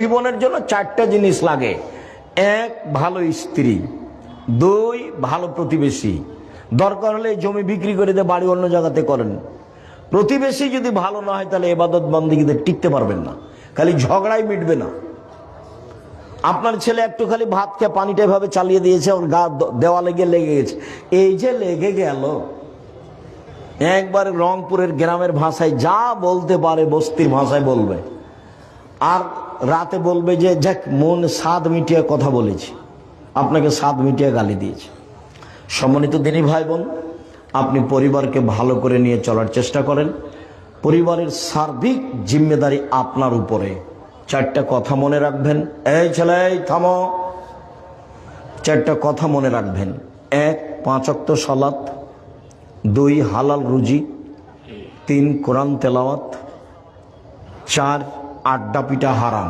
জীবনের জন্য চারটা জিনিস লাগে। এক, ভালো স্ত্রী। দুই, ভালো প্রতিবেশী। দরকার হলে জমি বিক্রি করে দিয়ে বাড়ি অন্য জায়গাতে করেন। প্রতিবেশী যদি ভালো না হয় তাহলে ইবাদত বন্দেগীতে টিকতে পারবেন না, খালি ঝগড়াই মিটবে না। আপনার ছেলে একটু খালি ভাত খেয়ে পানিটা এভাবে চালিয়ে দিয়েছে, ওর গা দেওয়ালে গিয়ে লেগে গেছে। এই যে লেগে গেল, একবার রংপুরের গ্রামের ভাষায় যা বলতে পারে বস্তির ভাষায় বলবে, আর রাতে বলবে যে যাক মন স্বাদ মিটিয়ে কথা বলেছি, আপনাকে স্বাদ মিটিয়ে গালি দিয়েছে। সম্মানিত দিনী ভাই বোন, আপনি পরিবারকে ভালো করে নিয়ে চলার চেষ্টা করেন। পরিবারের সার্বিক জিম্মেদারি আপনার উপরে। চারটা কথা মনে রাখবেন। এই ছেলে থামো, চারটা কথা মনে রাখবেন। এক, 5 ওয়াক্ত সালাত। 2, হালাল রুজি। 3, কোরআন তেলাওয়াত। 4, আড্ডা পিটা হারাম।